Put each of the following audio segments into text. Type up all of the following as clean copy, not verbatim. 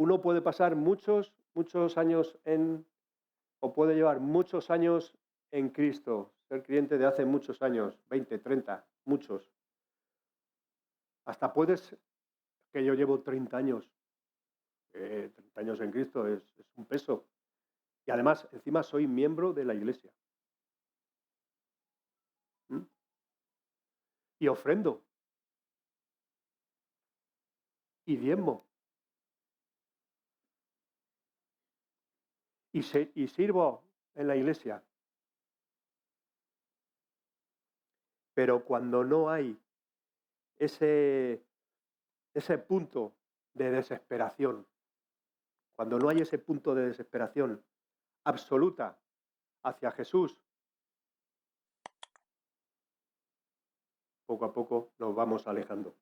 uno puede pasar muchos años o puede llevar muchos años en Cristo, ser creyente de hace muchos años, 20, 30, muchos. Hasta puedes, que yo llevo 30 años, 30 años en Cristo es un peso. Y además, encima soy miembro de la iglesia. ¿Mm? Y ofrendo, y diezmo, y sirvo en la iglesia. Pero cuando no hay ese, ese punto de desesperación, cuando no hay ese punto de desesperación absoluta hacia Jesús, poco a poco nos vamos alejando.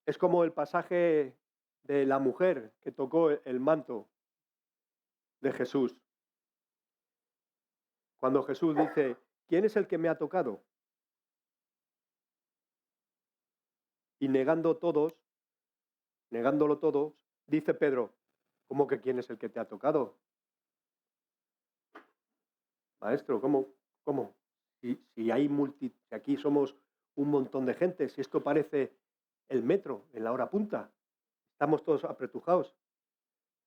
Es como el pasaje de la mujer que tocó el manto de Jesús. Cuando Jesús dice, ¿quién es el que me ha tocado? Y negándolo todos, dice Pedro, ¿cómo que quién es el que te ha tocado? Maestro, ¿cómo? Si hay si aquí somos un montón de gente, si esto parece el metro en la hora punta, estamos todos apretujados.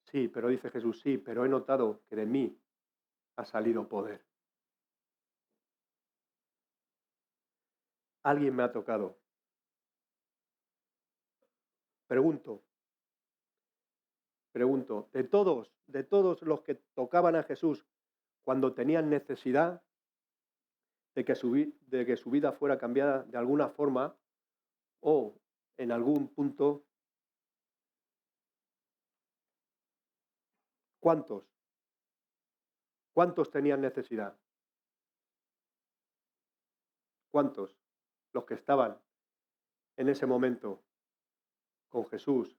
Sí, pero dice Jesús, sí, pero he notado que de mí ha salido poder. Alguien me ha tocado. Pregunto, de todos los que tocaban a Jesús cuando tenían necesidad de que su vida fuera cambiada de alguna forma o en algún punto, ¿cuántos? ¿Cuántos tenían necesidad? ¿Cuántos? Los que estaban en ese momento con Jesús.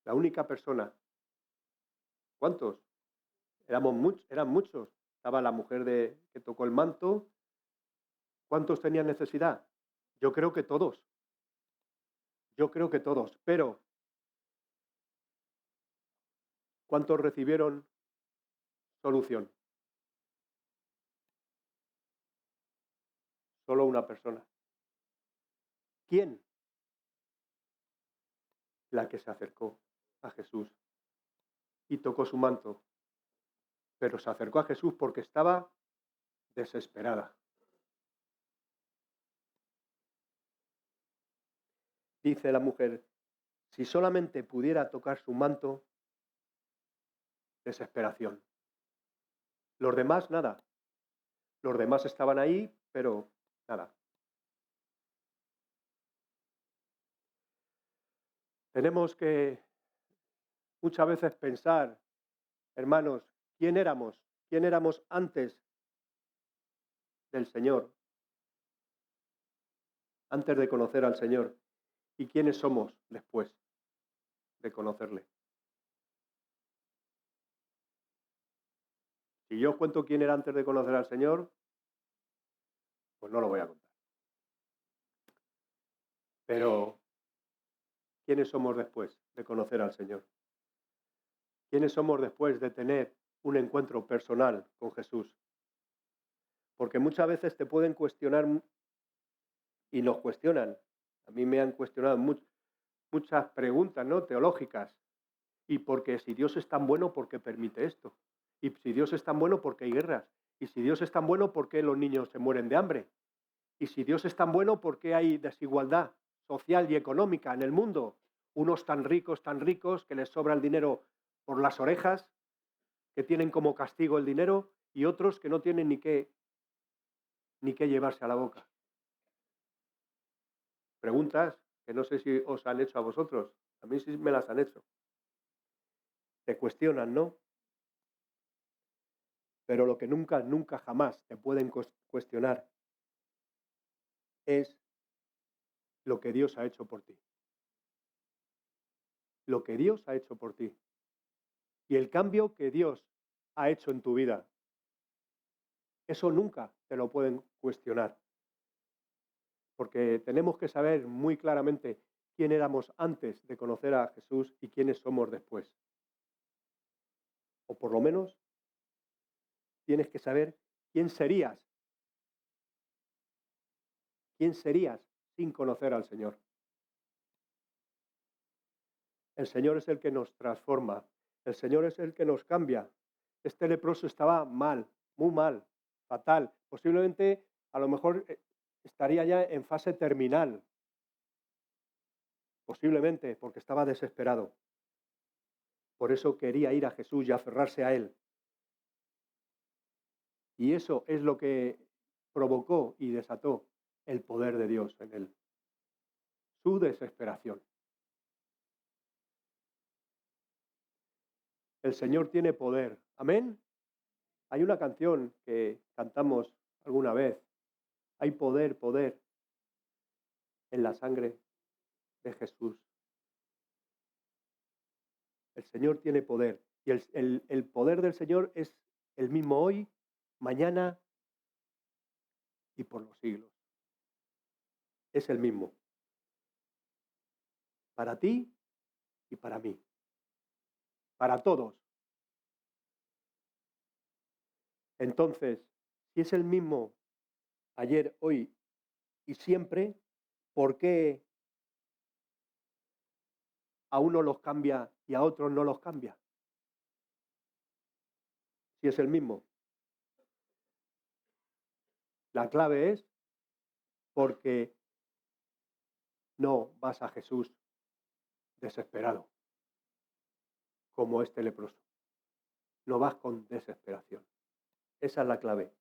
La única persona. ¿Cuántos? Eran muchos. Estaba la mujer que tocó el manto. ¿Cuántos tenían necesidad? Yo creo que todos. Yo creo que todos. Pero, ¿cuántos recibieron solución? Solo una persona. ¿Quién? La que se acercó a Jesús y tocó su manto. Pero se acercó a Jesús porque estaba desesperada. Dice la mujer, si solamente pudiera tocar su manto, desesperación. Los demás, nada. Los demás estaban ahí, pero nada. Tenemos que muchas veces pensar, hermanos, ¿quién éramos? ¿Quién éramos antes del Señor? Antes de conocer al Señor. ¿Y quiénes somos después de conocerle? Si yo os cuento quién era antes de conocer al Señor, pues no lo voy a contar. Pero, ¿quiénes somos después de conocer al Señor? ¿Quiénes somos después de tener un encuentro personal con Jesús? Porque muchas veces te pueden cuestionar y nos cuestionan. A mí me han cuestionado muchas preguntas, ¿no?, teológicas. Y porque si Dios es tan bueno, ¿por qué permite esto? Y si Dios es tan bueno, ¿por qué hay guerras? Y si Dios es tan bueno, ¿por qué los niños se mueren de hambre? Y si Dios es tan bueno, ¿por qué hay desigualdad social y económica en el mundo? Unos tan ricos, que les sobra el dinero por las orejas, que tienen como castigo el dinero, y otros que no tienen ni qué llevarse a la boca. Preguntas que no sé si os han hecho a vosotros. A mí sí me las han hecho. Te cuestionan, ¿no? Pero lo que nunca jamás te pueden cuestionar es lo que Dios ha hecho por ti. Lo que Dios ha hecho por ti. Y el cambio que Dios ha hecho en tu vida. Eso nunca te lo pueden cuestionar. porque tenemos que saber muy claramente quién éramos antes de conocer a Jesús y quiénes somos después. O por lo menos tienes que saber quién serías, quién serías sin conocer al Señor. El Señor es el que nos transforma, el Señor es el que nos cambia. Este leproso estaba mal, muy mal, fatal. Posiblemente, a lo mejor, estaría ya en fase terminal, posiblemente, porque estaba desesperado. Por eso quería ir a Jesús y aferrarse a Él. Y eso es lo que provocó y desató el poder de Dios en él, su desesperación. El Señor tiene poder. Amén. Hay una canción que cantamos alguna vez. Hay poder, poder en la sangre de Jesús. El Señor tiene poder. Y el poder del Señor es el mismo hoy, mañana y por los siglos. Es el mismo. Para ti y para mí. Para todos. Entonces, si es el mismo ayer, hoy y siempre, ¿por qué a unos los cambia y a otros no los cambia? Si es el mismo. La clave es porque no vas a Jesús desesperado, como este leproso. No vas con desesperación. Esa es la clave.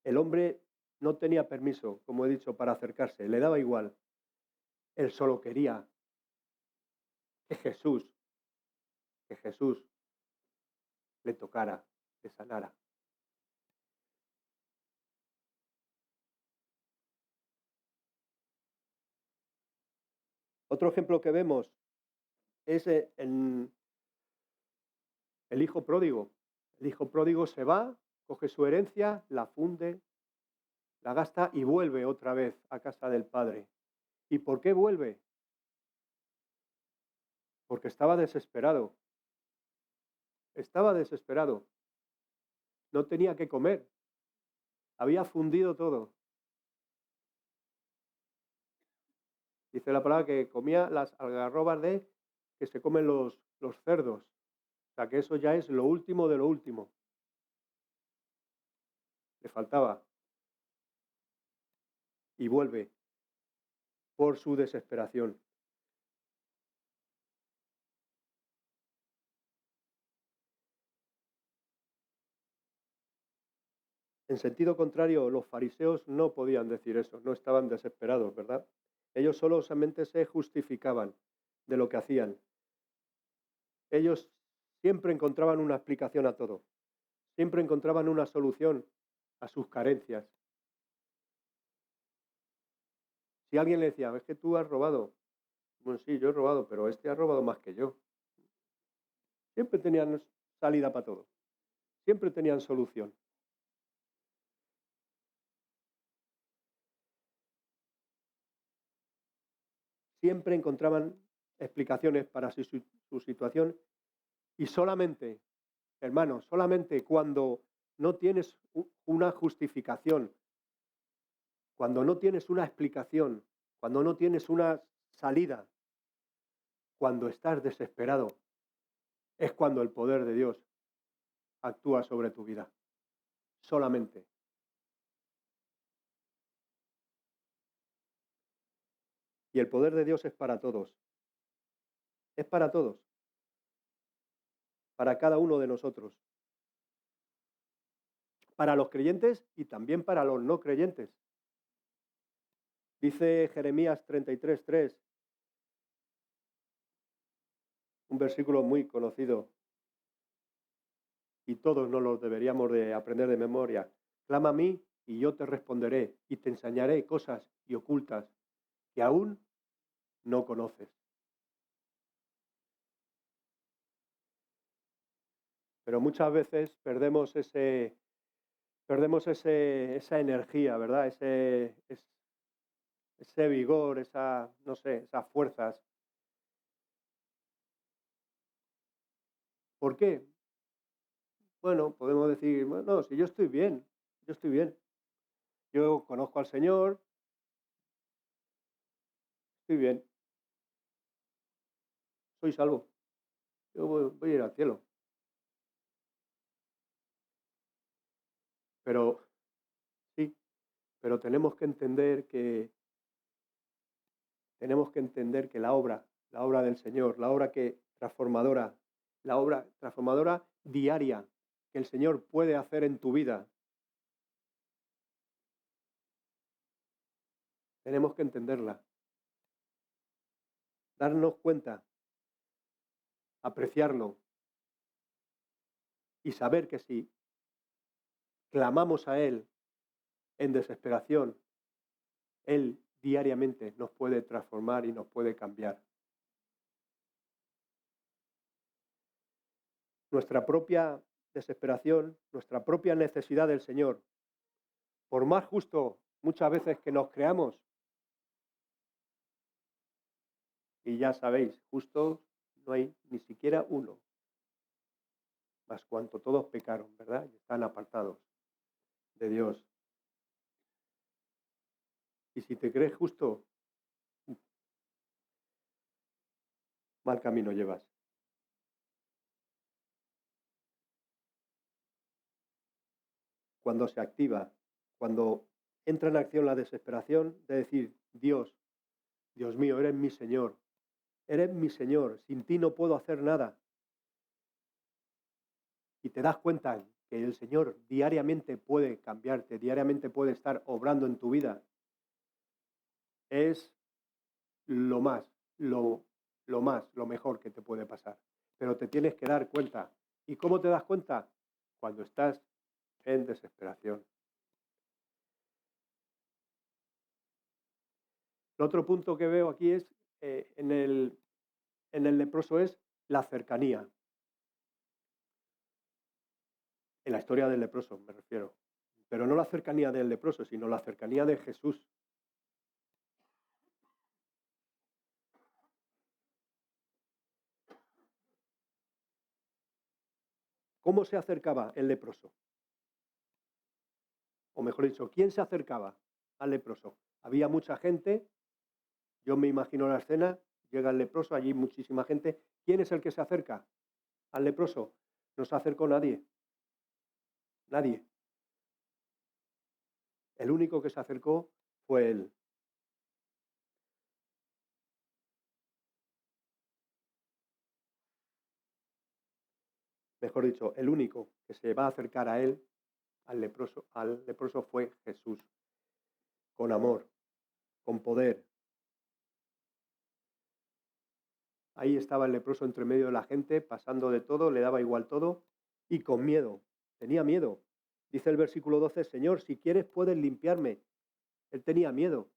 El hombre no tenía permiso, como he dicho, para acercarse. Le daba igual. Él solo quería que Jesús le tocara, le sanara. Otro ejemplo que vemos es en el hijo pródigo. El hijo pródigo se va, coge su herencia, la funde, la gasta y vuelve otra vez a casa del padre. ¿Y por qué vuelve? Porque estaba desesperado. Estaba desesperado. No tenía que comer. Había fundido todo. Dice la palabra que comía las algarrobas que se comen los cerdos. O sea que eso ya es lo último de lo último. Le faltaba. Y vuelve por su desesperación. En sentido contrario, los fariseos no podían decir eso, no estaban desesperados, ¿verdad? Ellos solamente se justificaban de lo que hacían. Ellos siempre encontraban una explicación a todo, siempre encontraban una solución a sus carencias. Si alguien le decía, es que tú has robado, bueno, sí, yo he robado, pero este ha robado más que yo. Siempre tenían salida para todo, siempre tenían solución. Siempre encontraban explicaciones para su situación y solamente, hermanos, solamente cuando no tienes una justificación, cuando no tienes una explicación, cuando no tienes una salida, cuando estás desesperado, es cuando el poder de Dios actúa sobre tu vida. Solamente. Y el poder de Dios es para todos. Es para todos. Para cada uno de nosotros. Para los creyentes y también para los no creyentes. Dice Jeremías 33:3, un versículo muy conocido y todos nos lo deberíamos de aprender de memoria. Clama a mí y yo te responderé y te enseñaré cosas y ocultas que aún no conoces. Pero muchas veces perdemos Perdemos esa energía, ¿verdad? Ese vigor, no sé, esas fuerzas. ¿Por qué? Bueno, podemos decir, bueno, no, si yo estoy bien, yo estoy bien. Yo conozco al Señor, estoy bien, soy salvo. Yo voy a ir al cielo. Pero sí, pero tenemos que entender que la obra del Señor, la obra transformadora diaria que el Señor puede hacer en tu vida, tenemos que entenderla, darnos cuenta, apreciarlo y saber que si clamamos a Él en desesperación, Él diariamente nos puede transformar y nos puede cambiar. Nuestra propia desesperación, nuestra propia necesidad del Señor, por más justo muchas veces que nos creamos, y ya sabéis, justo no hay ni siquiera uno, mas cuanto todos pecaron, ¿verdad? Y están apartados de Dios. Y si te crees justo, mal camino llevas. Cuando se activa, cuando entra en acción la desesperación de decir, Dios mío, eres mi Señor, sin ti no puedo hacer nada. Y te das cuenta que el Señor diariamente puede cambiarte, diariamente puede estar obrando en tu vida, es lo más, lo mejor que te puede pasar. Pero te tienes que dar cuenta. ¿Y cómo te das cuenta? Cuando estás en desesperación. El otro punto que veo aquí es, en el leproso es la cercanía. En la historia del leproso me refiero. Pero no la cercanía del leproso, sino la cercanía de Jesús. ¿Cómo se acercaba el leproso? O mejor dicho, ¿quién se acercaba al leproso? Había mucha gente, yo me imagino la escena, llega el leproso, allí muchísima gente. ¿Quién es el que se acerca al leproso? No se acercó nadie, nadie. El único que se acercó fue él. Mejor dicho, el único que se va a acercar a él, al leproso fue Jesús, con amor, con poder. Ahí estaba el leproso entre medio de la gente, pasando de todo, le daba igual todo, y con miedo, tenía miedo. Dice el versículo 12, Señor, si quieres puedes limpiarme. Él tenía miedo,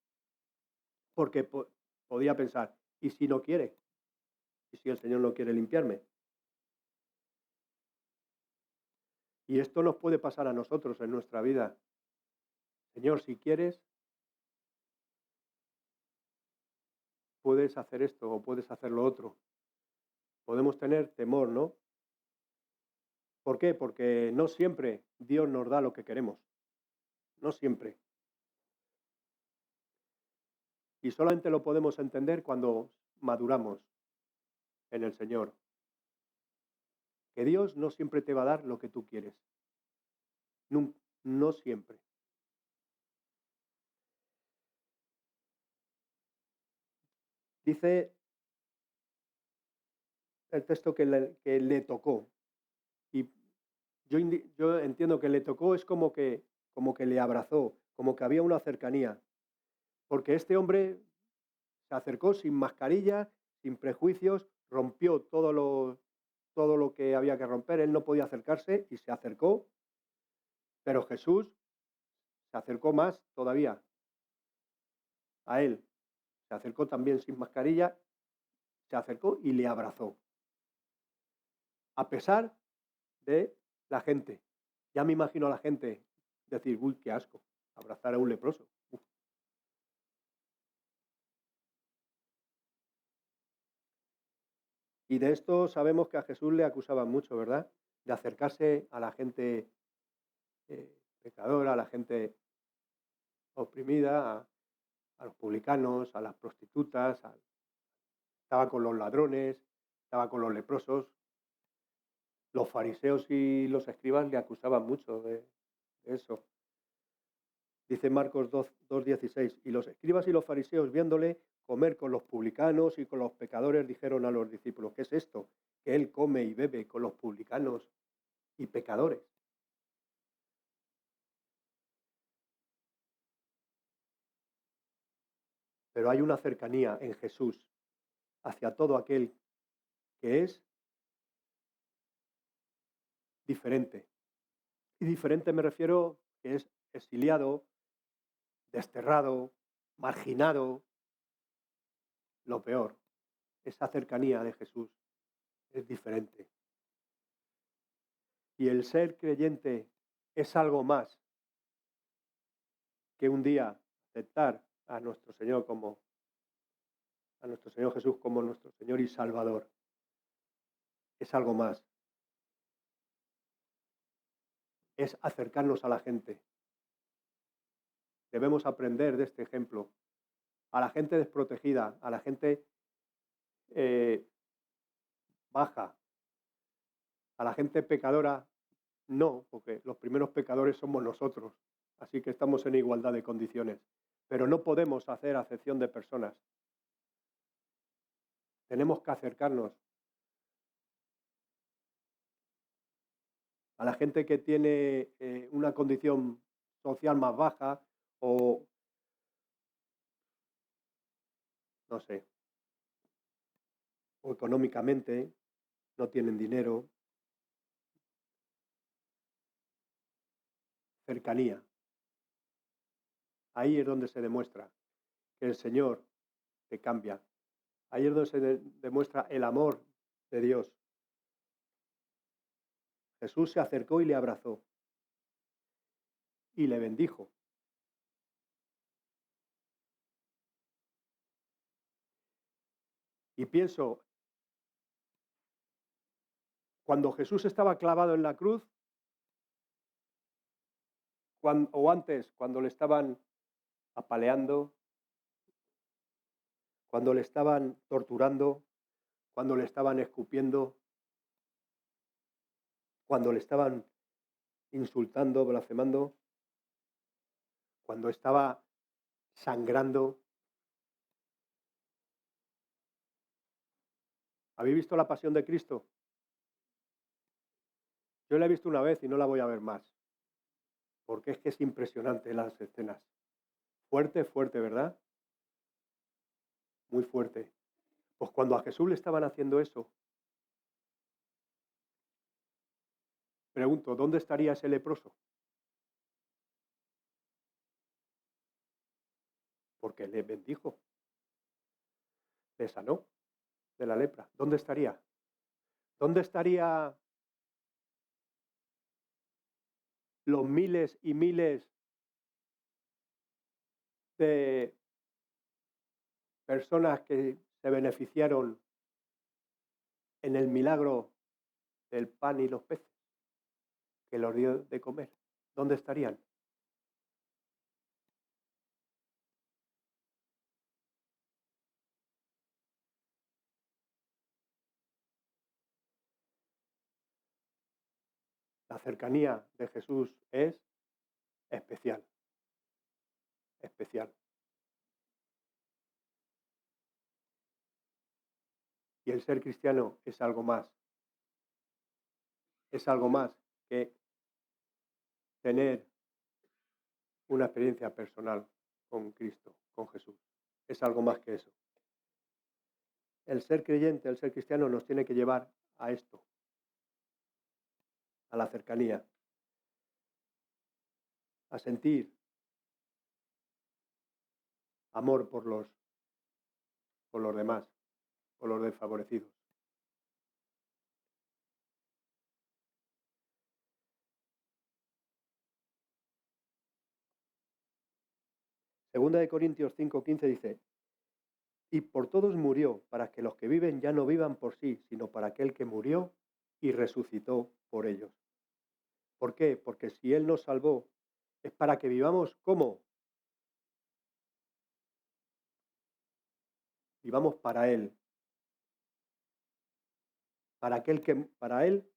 porque podía pensar, ¿y si no quiere? ¿Y si el Señor no quiere limpiarme? Y esto nos puede pasar a nosotros en nuestra vida. Señor, si quieres, puedes hacer esto o puedes hacer lo otro. Podemos tener temor, ¿no? ¿Por qué? Porque no siempre Dios nos da lo que queremos. No siempre. Y solamente lo podemos entender cuando maduramos en el Señor. Que Dios no siempre te va a dar lo que tú quieres. No, no siempre. Dice el texto que le tocó. Y yo entiendo que le tocó es como que le abrazó, como que había una cercanía. Porque este hombre se acercó sin mascarilla, sin prejuicios, rompió todo lo que había que romper. Él no podía acercarse y se acercó, pero Jesús se acercó más todavía a él. Se acercó también sin mascarilla, se acercó y le abrazó. A pesar de la gente. Ya me imagino a la gente decir, uy, qué asco, abrazar a un leproso. Uf. Y de esto sabemos que a Jesús le acusaban mucho, ¿verdad? De acercarse a la gente pecadora, a la gente oprimida, a los publicanos, a las prostitutas, estaba con los ladrones, estaba con los leprosos. Los fariseos y los escribas le acusaban mucho de eso. Dice Marcos 2:16, y los escribas y los fariseos, viéndole comer con los publicanos y con los pecadores, dijeron a los discípulos, ¿qué es esto? Que él come y bebe con los publicanos y pecadores. Pero hay una cercanía en Jesús hacia todo aquel que es diferente. Y diferente me refiero que es exiliado, desterrado, marginado, lo peor. Esa cercanía de Jesús es diferente. Y el ser creyente es algo más que un día aceptar a nuestro Señor Jesús como nuestro Señor y Salvador. Es algo más. Es acercarnos a la gente. Debemos aprender de este ejemplo. A la gente desprotegida, a la gente baja, a la gente pecadora, no, porque los primeros pecadores somos nosotros. Así que estamos en igualdad de condiciones. Pero no podemos hacer acepción de personas. Tenemos que acercarnos a la gente que tiene una condición social más baja o, no sé, o económicamente no tienen dinero. Cercanía. Ahí es donde se demuestra que el Señor te cambia. Ahí es donde se demuestra el amor de Dios. Jesús se acercó y le abrazó y le bendijo. Y pienso, cuando Jesús estaba clavado en la cruz, o antes, cuando le estaban apaleando, cuando le estaban torturando, cuando le estaban escupiendo, cuando le estaban insultando, blasfemando, cuando estaba sangrando. ¿Habéis visto la pasión de Cristo? Yo la he visto una vez y no la voy a ver más, porque es que es impresionante las escenas. Fuerte, fuerte, ¿verdad? Muy fuerte. Pues cuando a Jesús le estaban haciendo eso, pregunto, ¿dónde estaría ese leproso? Porque le bendijo, le sanó de la lepra. ¿Dónde estaría? ¿Dónde estaría los miles y miles de personas que se beneficiaron en el milagro del pan y los peces que los dio de comer? ¿Dónde estarían? La cercanía de Jesús es especial, especial. Y el ser cristiano es algo más que tener una experiencia personal con Cristo, con Jesús. Es algo más que eso. El ser creyente, el ser cristiano nos tiene que llevar a esto, a la cercanía, a sentir amor por los demás, por los desfavorecidos. Segunda de Corintios 5:15 dice, y por todos murió, para que los que viven ya no vivan por sí, sino para aquel que murió y resucitó por ellos. ¿Por qué? Porque si Él nos salvó, es para que vivamos ¿cómo? Vivamos para Él, para Él,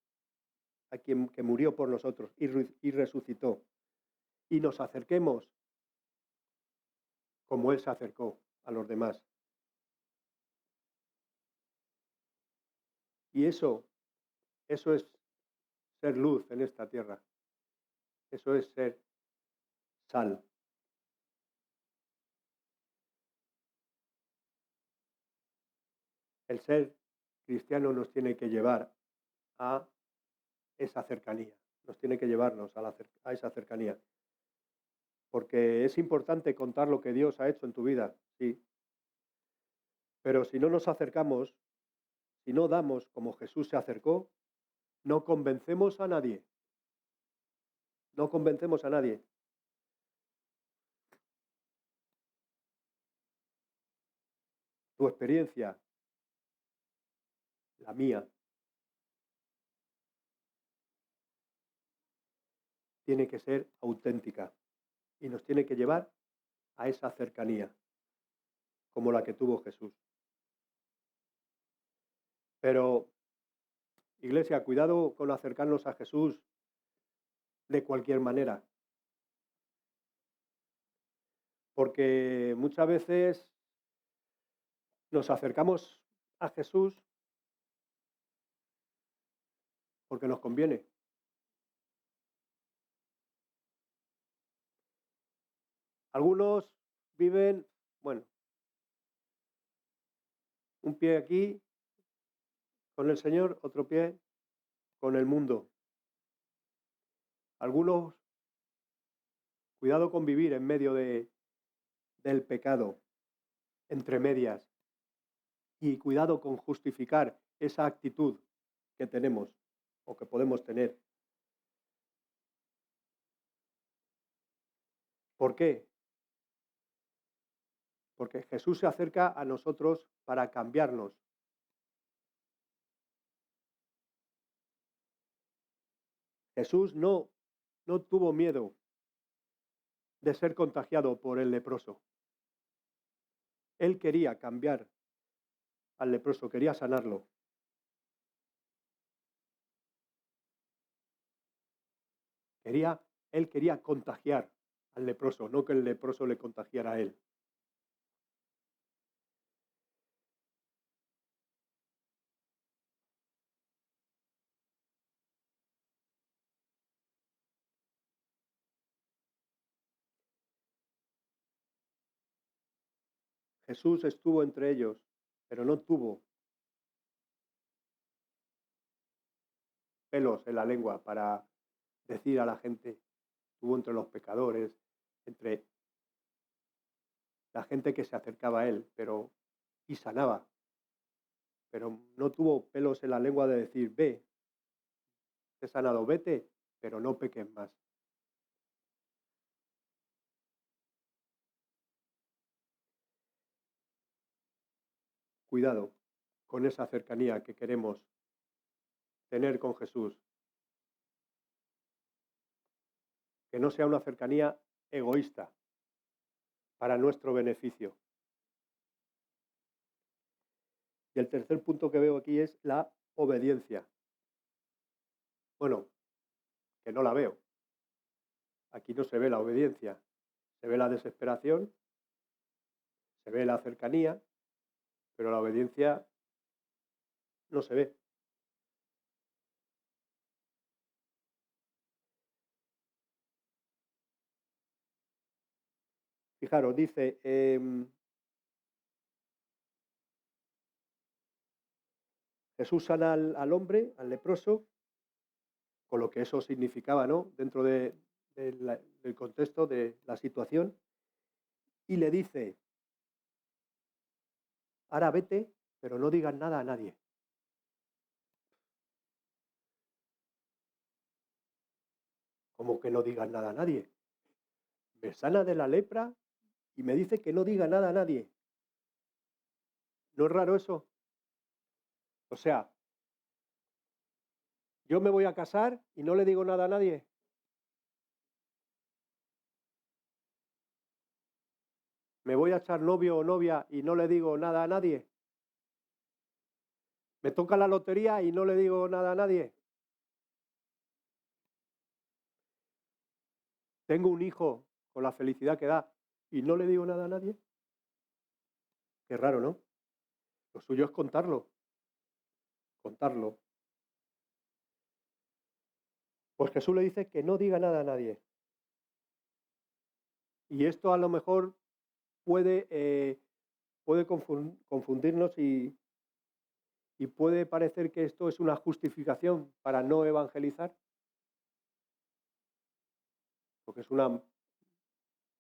a quien que murió por nosotros y resucitó, y nos acerquemos como Él se acercó a los demás. Y eso es ser luz en esta tierra, eso es ser sal. El ser cristiano nos tiene que llevar a esa cercanía, nos tiene que llevarnos a esa cercanía. Porque es importante contar lo que Dios ha hecho en tu vida, sí, pero si no nos acercamos, si no damos como Jesús se acercó, no convencemos a nadie, no convencemos a nadie. Tu experiencia, la mía, tiene que ser auténtica y nos tiene que llevar a esa cercanía, como la que tuvo Jesús. Pero, iglesia, cuidado con acercarnos a Jesús de cualquier manera, porque muchas veces nos acercamos a Jesús porque nos conviene. Algunos viven, bueno, un pie aquí con el Señor, otro pie con el mundo. Algunos, cuidado con vivir en medio del pecado, entre medias, y cuidado con justificar esa actitud que tenemos o que podemos tener. ¿Por qué? Porque Jesús se acerca a nosotros para cambiarnos. Jesús no tuvo miedo de ser contagiado por el leproso. Él quería cambiar al leproso, quería sanarlo. Él quería contagiar al leproso, no que el leproso le contagiara a él. Jesús estuvo entre ellos, pero no tuvo pelos en la lengua para decir a la gente, estuvo entre los pecadores, entre la gente que se acercaba a él, y sanaba, pero no tuvo pelos en la lengua de decir, ve, te he sanado, vete, pero no peques más. Cuidado con esa cercanía que queremos tener con Jesús, que no sea una cercanía egoísta para nuestro beneficio. Y el tercer punto que veo aquí es la obediencia. Bueno, que no la veo. Aquí no se ve la obediencia, se ve la desesperación, se ve la cercanía, pero la obediencia no se ve. Fijaros, dice, Jesús sana al hombre, al leproso, con lo que eso significaba, ¿no? Dentro del contexto de la situación, y le dice, ahora vete, pero no digas nada a nadie. ¿Cómo que no digas nada a nadie? Me sana de la lepra y me dice que no diga nada a nadie. ¿No es raro eso? O sea, yo me voy a casar y no le digo nada a nadie. ¿Me voy a echar novio o novia y no le digo nada a nadie? ¿Me toca la lotería y no le digo nada a nadie? ¿Tengo un hijo con la felicidad que da y no le digo nada a nadie? Qué raro, ¿no? Lo suyo es contarlo, contarlo. Pues Jesús le dice que no diga nada a nadie. Y esto a lo mejor puede confundirnos y puede parecer que esto es una justificación para no evangelizar, porque es un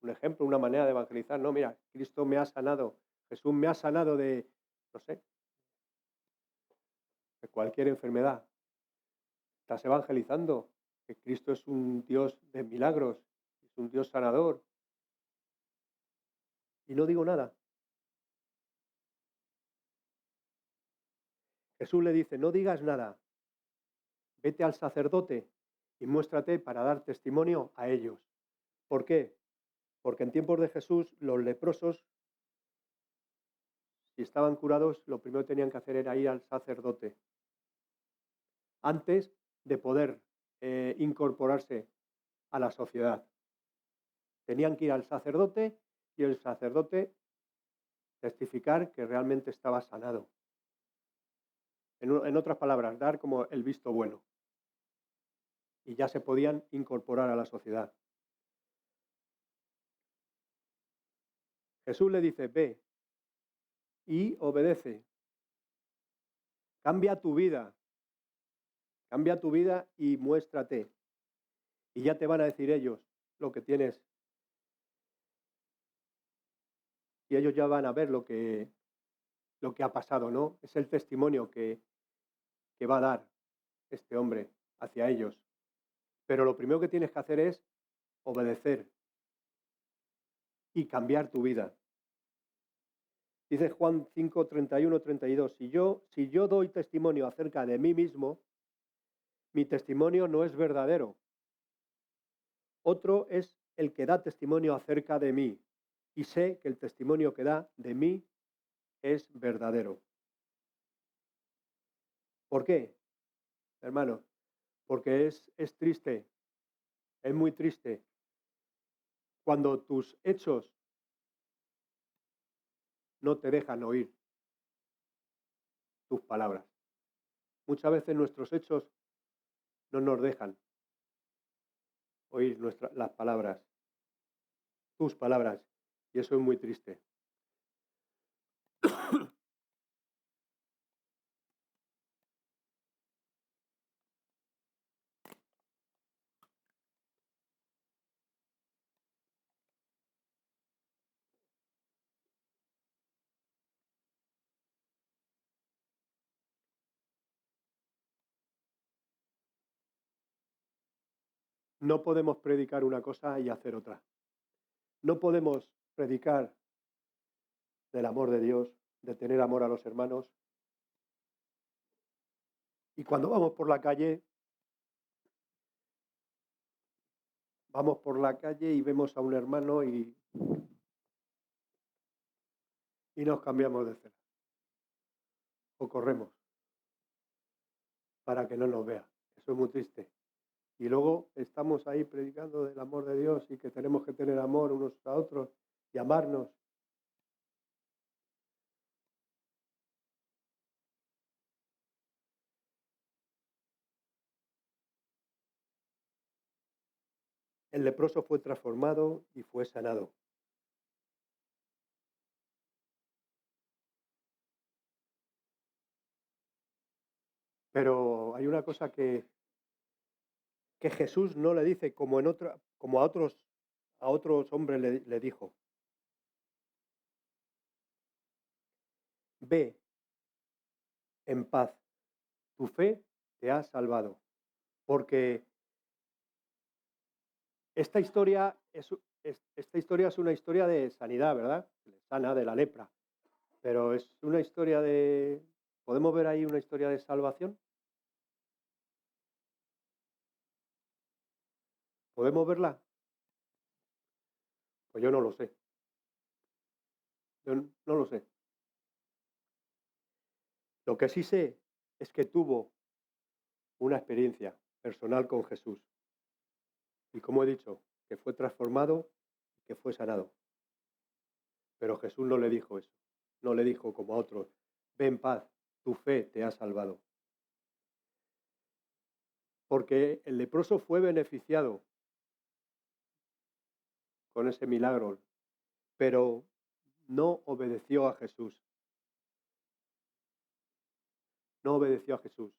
ejemplo, una manera de evangelizar. No, mira, Cristo me ha sanado, Jesús me ha sanado de, no sé, de cualquier enfermedad. Estás evangelizando, que Cristo es un Dios de milagros, es un Dios sanador. Y no digo nada. Jesús le dice, no digas nada, vete al sacerdote y muéstrate para dar testimonio a ellos. ¿Por qué? Porque en tiempos de Jesús los leprosos, si estaban curados, lo primero que tenían que hacer era ir al sacerdote antes de poder incorporarse a la sociedad. Tenían que ir al sacerdote y el sacerdote testificar que realmente estaba sanado. En otras palabras, dar como el visto bueno. Y ya se podían incorporar a la sociedad. Jesús le dice, ve y obedece. Cambia tu vida y muéstrate. Y ya te van a decir ellos lo que tienes. Y ellos ya van a ver lo que ha pasado, ¿no? Es el testimonio que va a dar este hombre hacia ellos. Pero lo primero que tienes que hacer es obedecer y cambiar tu vida. Dice Juan 5, 31, 32, si yo doy testimonio acerca de mí mismo, mi testimonio no es verdadero. Otro es el que da testimonio acerca de mí, y sé que el testimonio que da de mí es verdadero. ¿Por qué, hermano? Porque es triste, es muy triste, cuando tus hechos no te dejan oír tus palabras. Muchas veces nuestros hechos no nos dejan oír las palabras, tus palabras, y eso es muy triste. No podemos predicar una cosa y hacer otra. No podemos predicar del amor de Dios, de tener amor a los hermanos. Y cuando vamos por la calle y vemos a un hermano y nos cambiamos de escena. O corremos para que no nos vea. Eso es muy triste. Y luego estamos ahí predicando del amor de Dios y que tenemos que tener amor unos a otros y amarnos. El leproso fue transformado y fue sanado. Pero hay una cosa que Jesús no le dice como a otros hombres le dijo. Ve en paz, tu fe te ha salvado. Porque esta historia esta historia es una historia de sanidad, ¿verdad? Le sana de la lepra, pero es una historia de... ¿Podemos ver ahí una historia de salvación? ¿Podemos verla? Pues yo no lo sé. Yo no lo sé. Lo que sí sé es que tuvo una experiencia personal con Jesús y, como he dicho, que fue transformado y que fue sanado. Pero Jesús no le dijo eso. No le dijo como a otros, ve en paz, tu fe te ha salvado. Porque el leproso fue beneficiado con ese milagro, pero no obedeció a Jesús. No obedeció a Jesús.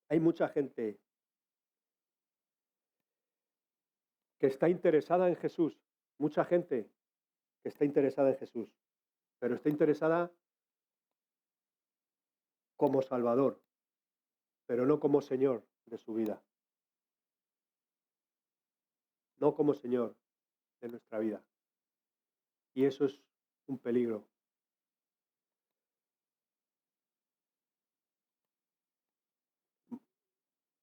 Hay mucha gente que está interesada en Jesús, mucha gente que está interesada en Jesús, pero está interesada como Salvador, pero no como Señor de su vida, no como Señor de nuestra vida. Y eso es un peligro.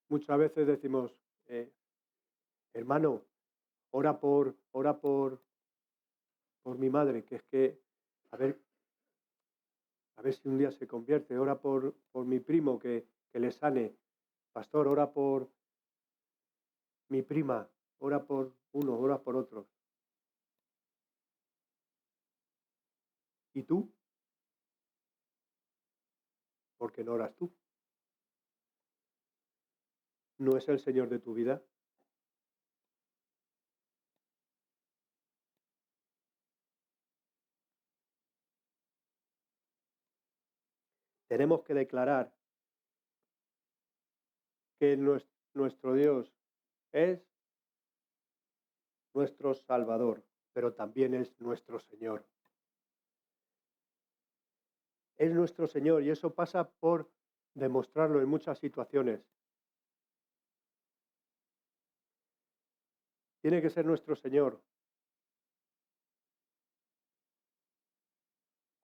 Muchas veces decimos, hermano, ora por mi madre, que es que, a ver, a ver si un día se convierte, ora por mi primo que le sane, pastor, ora por mi prima, ora por uno, ora por otro. ¿Y tú? ¿Por qué no oras tú? ¿No es el Señor de tu vida? Tenemos que declarar que nuestro Dios es nuestro Salvador, pero también es nuestro Señor. Es nuestro Señor y eso pasa por demostrarlo en muchas situaciones. Tiene que ser nuestro Señor.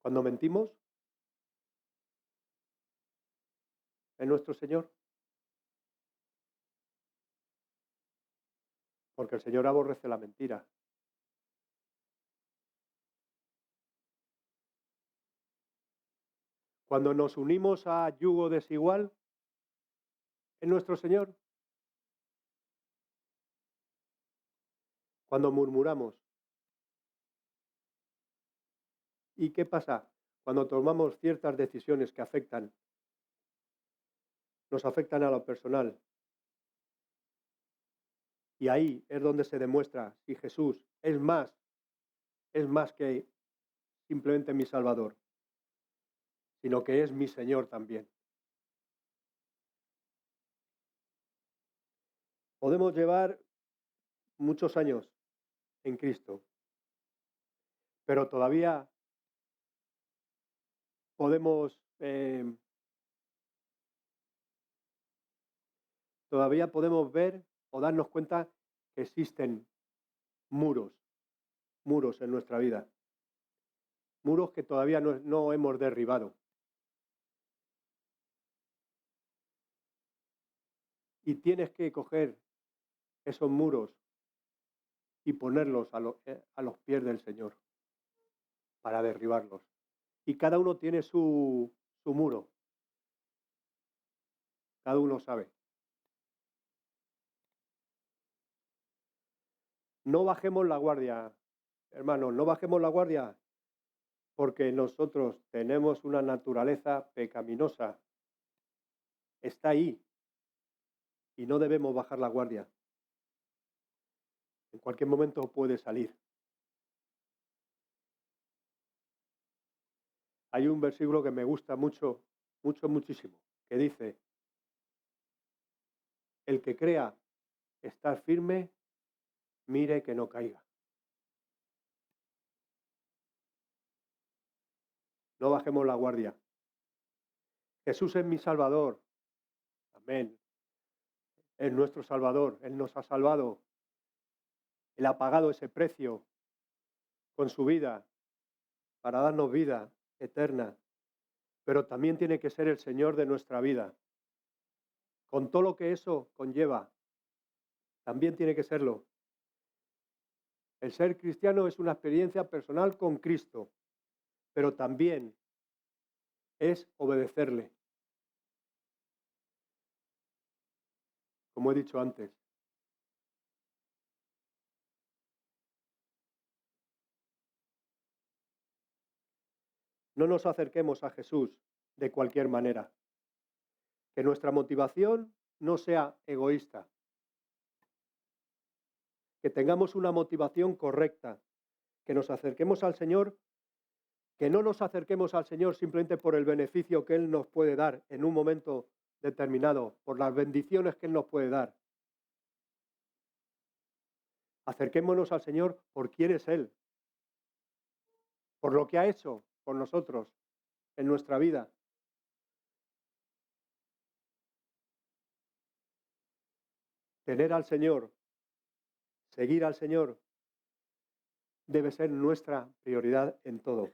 Cuando mentimos, es nuestro Señor, porque el Señor aborrece la mentira. Cuando nos unimos a yugo desigual, es nuestro Señor. Cuando murmuramos. ¿Y qué pasa? Cuando tomamos ciertas decisiones que nos afectan a lo personal. Y ahí es donde se demuestra si Jesús es más que simplemente mi Salvador, sino que es mi Señor también. Podemos llevar muchos años en Cristo, pero podemos, eh, todavía podemos ver o darnos cuenta que existen muros, muros en nuestra vida, muros que todavía no hemos derribado. Y tienes que coger esos muros y ponerlos a los pies del Señor para derribarlos. Y cada uno tiene su muro, cada uno sabe. No bajemos la guardia, hermanos, no bajemos la guardia porque nosotros tenemos una naturaleza pecaminosa. Está ahí y no debemos bajar la guardia. En cualquier momento puede salir. Hay un versículo que me gusta mucho, mucho, muchísimo, que dice, el que crea estar firme, mire que no caiga. No bajemos la guardia. Jesús es mi Salvador. Amén. Es nuestro Salvador, Él nos ha salvado, Él ha pagado ese precio con su vida para darnos vida eterna, pero también tiene que ser el Señor de nuestra vida, con todo lo que eso conlleva, también tiene que serlo. El ser cristiano es una experiencia personal con Cristo, pero también es obedecerle, como he dicho antes. No nos acerquemos a Jesús de cualquier manera. Que nuestra motivación no sea egoísta. Que tengamos una motivación correcta. Que nos acerquemos al Señor. Que no nos acerquemos al Señor simplemente por el beneficio que Él nos puede dar en un momento determinado, por las bendiciones que Él nos puede dar. Acerquémonos al Señor por quién es Él, por lo que ha hecho por nosotros en nuestra vida. Tener al Señor, seguir al Señor, debe ser nuestra prioridad en todo.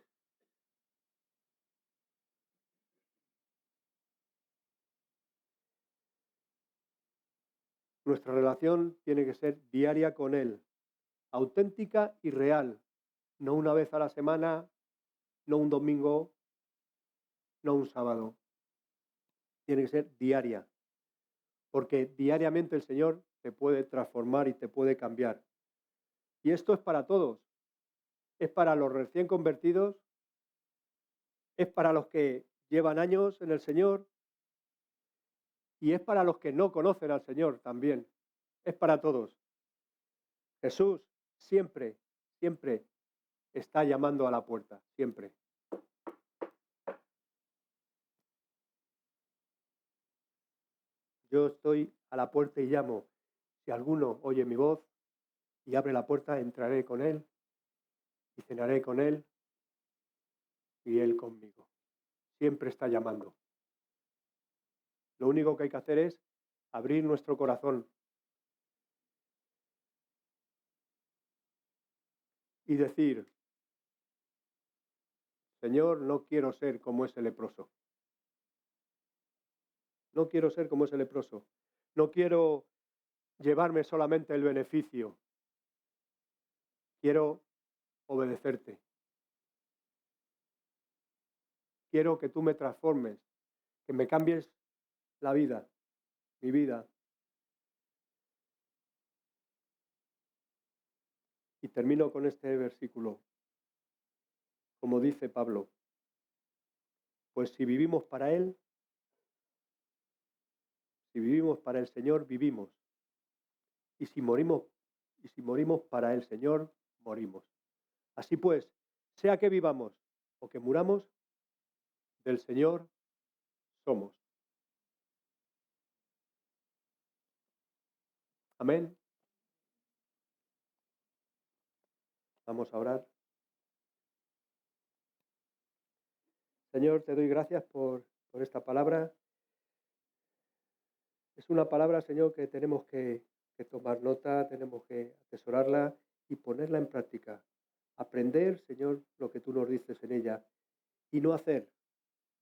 Nuestra relación tiene que ser diaria con Él, auténtica y real, no una vez a la semana, no un domingo, no un sábado. Tiene que ser diaria, porque diariamente el Señor te puede transformar y te puede cambiar. Y esto es para todos. Es para los recién convertidos, es para los que llevan años en el Señor y es para los que no conocen al Señor también. Es para todos. Jesús siempre, siempre está llamando a la puerta, siempre. Yo estoy a la puerta y llamo. Si alguno oye mi voz y abre la puerta, entraré con él y cenaré con él y él conmigo. Siempre está llamando. Lo único que hay que hacer es abrir nuestro corazón y decir, Señor, no quiero ser como ese leproso. No quiero ser como ese leproso. No quiero llevarme solamente el beneficio. Quiero obedecerte. Quiero que tú me transformes, que me cambies la vida, mi vida. Y termino con este versículo, como dice Pablo, pues si vivimos para Él, si vivimos para el Señor, vivimos. Y si morimos para el Señor, morimos. Así pues, sea que vivamos o que muramos, del Señor somos. Amén. Vamos a orar. Señor, te doy gracias por esta palabra. Es una palabra, Señor, que tenemos que tomar nota, tenemos que atesorarla y ponerla en práctica. Aprender, Señor, lo que tú nos dices en ella y no hacer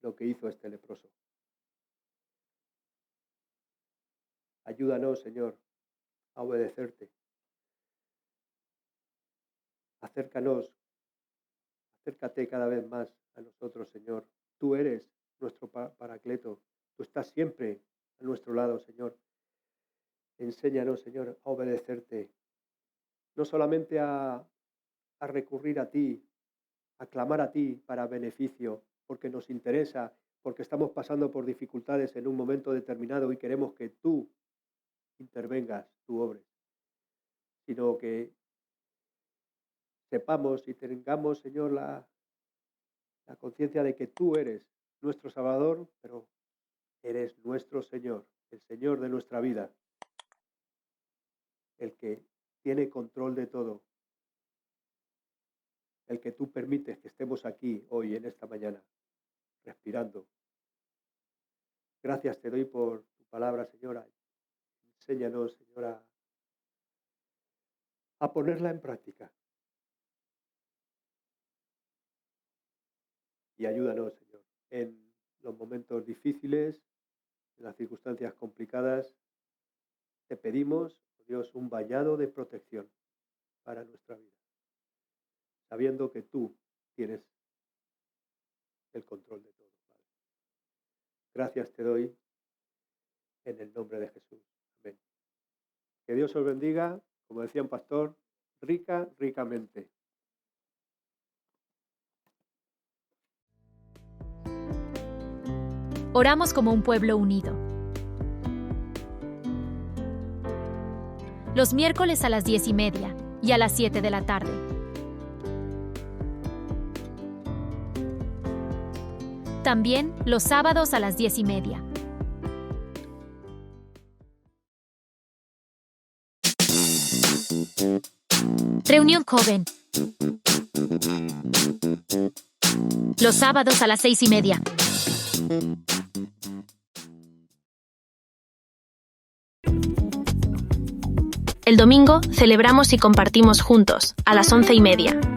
lo que hizo este leproso. Ayúdanos, Señor, a obedecerte. Acércanos, acércate cada vez más a nosotros, Señor. Tú eres nuestro paracleto. Tú estás siempre a nuestro lado, Señor. Enséñanos, Señor, a obedecerte. No solamente a recurrir a ti, a clamar a ti para beneficio, porque nos interesa, porque estamos pasando por dificultades en un momento determinado y queremos que tú intervengas, tú obres, sino que sepamos y tengamos, Señor, la conciencia de que tú eres nuestro Salvador, pero eres nuestro Señor, el Señor de nuestra vida, el que tiene control de todo, el que tú permites que estemos aquí hoy, en esta mañana, respirando. Gracias te doy por tu palabra, Señora. Enséñanos, Señor, a ponerla en práctica. Y ayúdanos, Señor, en los momentos difíciles, en las circunstancias complicadas. Te pedimos, Dios, un vallado de protección para nuestra vida, sabiendo que tú tienes el control de todo, Padre. Gracias te doy en el nombre de Jesús. Amén. Que Dios os bendiga, como decía un pastor, ricamente. Oramos como un pueblo unido. Los miércoles a las 10:30 y a las 7 de la tarde. También los sábados a las 10:30. Reunión joven. Los sábados a las 6:30. El domingo celebramos y compartimos juntos, a las 11:30.